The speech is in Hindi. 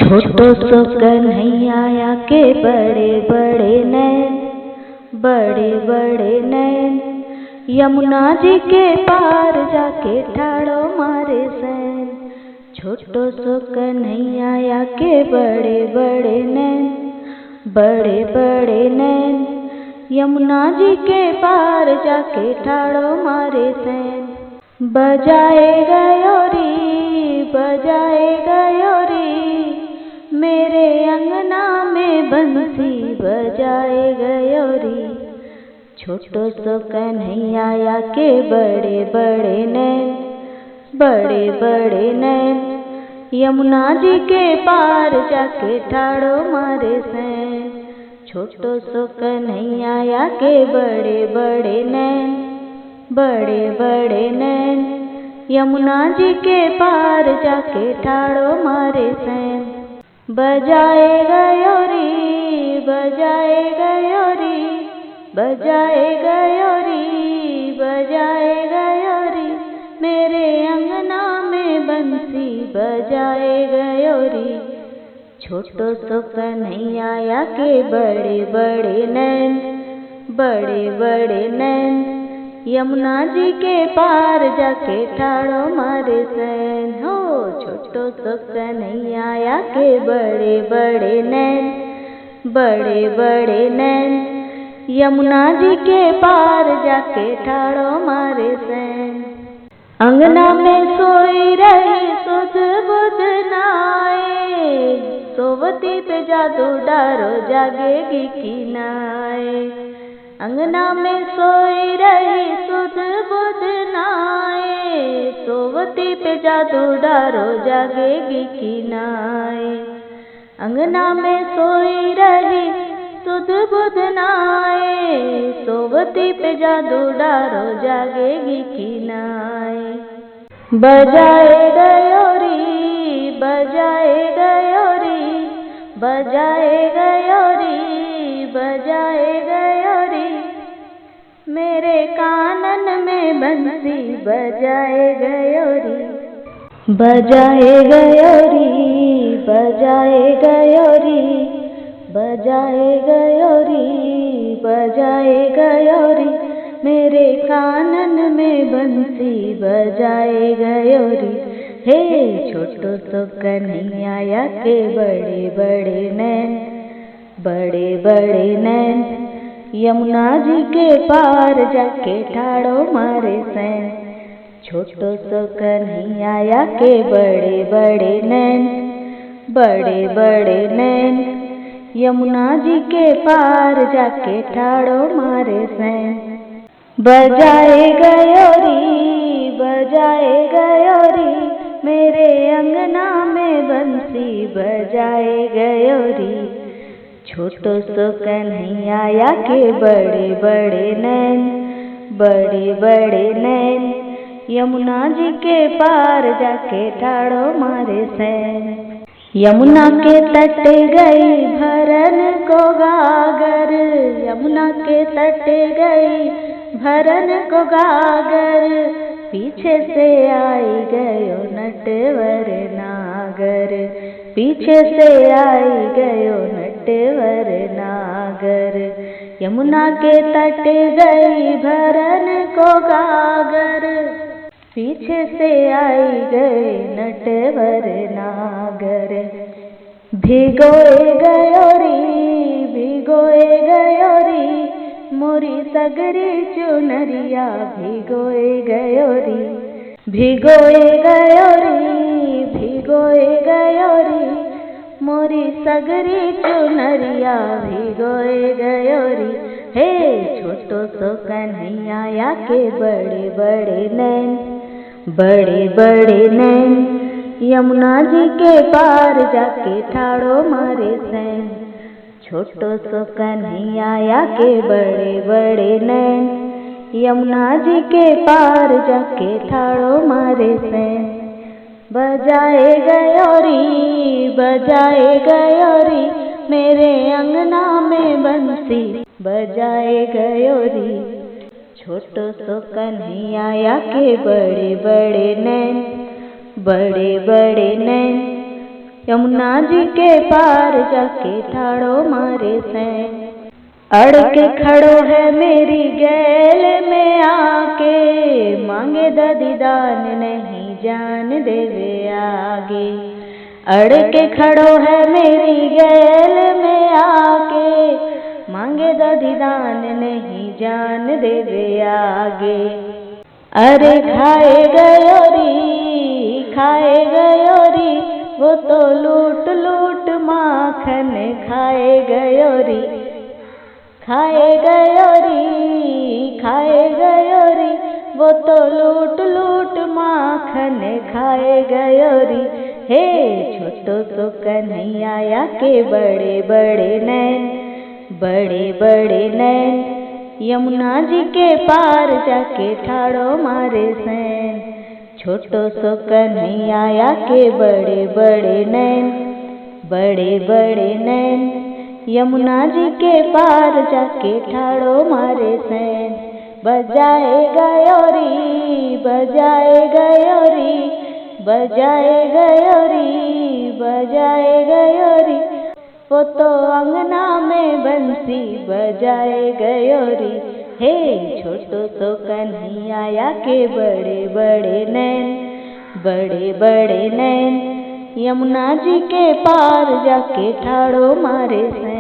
छोटो सो कन्हैया के बड़े बड़े नैन, बड़े बड़े नैन। यमुना जी के पार जाके ठाड़ो मारे सैन। छोटो सो कन्हैया के बड़े बड़े नैन, बड़े बड़े नैन। यमुना जी के पार जाके ठाड़ो मारे सैन। बजाए गयोरी, बजाए गयोरी, मेरे अंगना में बंसी बजाए गयोरी। छोटो सो कन्हैया के बड़े बड़े नैन, बड़े बड़े नैन। यमुना जी के पार जाके ठाड़ो मारे सैन। छोटो सो कन्हैया के बड़े बड़े नैन, बड़े बड़े नैन। यमुना जी के पार जाके ठाड़ो मारे सैन। बजाए गयोरी, बजाए गयोरी, बजाए गयोरी, बजाए गयोरी, मेरे अंगना में बंसी बजाए गयोरी। छोटो सो कन्हैया के बड़े बड़े नैन, बड़े बड़े नैन। यमुना जी के पार जाके ठाड़ो मारे सैन। हो छोटो सो कन्हैया के बड़े बड़े नैन, बड़े बड़े नैन। यमुना जी के पार जाके ठाड़ो मारे सैन। अंगना में सोई रही सुध बुध नाए, सोवती पे जादू डारो जागेगी की नाए। अंगना में सोई रही सुध बुध नाए, सोवती पे जादू डारो जागेगी की नाए। अंगना में सोई रही सुध बुध नाए, सोवती पे जादू डारो जागेगी की नाए। बजाए गयोरी, बजाए गयोरी, बजाए गयोरी, बजाए गयोरी, मेरे कानन में बंसी बजाए गयोरी। बजाए गयोरी, बजाए गयोरी, बजाए गयोरी, बजाए गयोरी, मेरे कानन में बंसी बजाए गयोरी। हे छोटो सो कन्हैया के बड़े बड़े नैन, बड़े बड़े नैन। यमुना जी के पार जाके ठाड़ो मारे सैन। छोटो सो कन्हैया के बड़े बड़े नैन, बड़े बड़े नैन। यमुना जी के पार जाके ठाड़ो मारे सैन। बजाए गयोरी, बजाए गयोरी, मेरे अंगना में बंसी बजाए गयोरी। छोटो सो कन्हैया के बड़े बड़े नैन, बड़े बड़े नैन। यमुना जी के पार जाके ठाड़ो मारे सैन। यमुना के तट गई भरन को गागर, यमुना के तट गई भरन को गागर, पीछे से आई गयो नटवर नागर, पीछे से आई गयो नटवर नागर। यमुना के तट गई भरन को गागर, पीछे से आई गए नटवर नागर। भिगोए गयोरी, भिगोए गयोरी, मोरी सगरी चुनरिया भिगोए गयोरी। भिगोए गयोरी, भिगोए गयोरी, मोरी सगरी चुनरिया भिगोए गयोरी। हे छोटो सो कन्हैया के बड़े बड़े नैन, बड़े बड़े नैन। यमुना जी के पार जाके ठाड़ो मारे सैन। छोटो सो कन्हैया के बड़े बड़े नैन, यमुना जी के पार जाके ठाड़ो मारे सैन। बजाए गयोरी, बजाए गयोरी, मेरे अंगना में बंसी बजाए गयोरी। छोटो सो कन्हैया के बड़े बड़े नैन, बड़े बड़े नैन। यमुना जी के पार जाके ठाड़ो मारे सैन। अड़ के खड़ो है मेरी गैल में आके, मांगे दादी दान नहीं जान देवे आगे। अड़ के खड़ो है मेरी गैल में आके, मांगे दादी दान नहीं जान देवे आगे। अरे खाए गयो री वो तो लूट लूट माखन खाए गयो री। खाए गयो री वो तो लूट लूट माखन खाए गयो री। हे छोटो सो कन्हैया के बड़े बड़े नैन, बड़े बड़े नैन, यमुना जी के पार जाके ठाड़ो मारे सैन। छोटो सो कन्हैया के बड़े बड़े नैन, बड़े बड़े नैन, यमुना जी के पार जाके ठाड़ो मारे सैन। बजाए गयो री, बजाए गयो री, बजाए गयो री, बजाए गयो री, वो तो अंगना में बंसी बजाए गयो री। हे छोटो सो कन्हैया के बड़े बड़े नैन, बड़े बड़े नैन, यमुना जी के पार जाके ठाड़ो मारे सैन।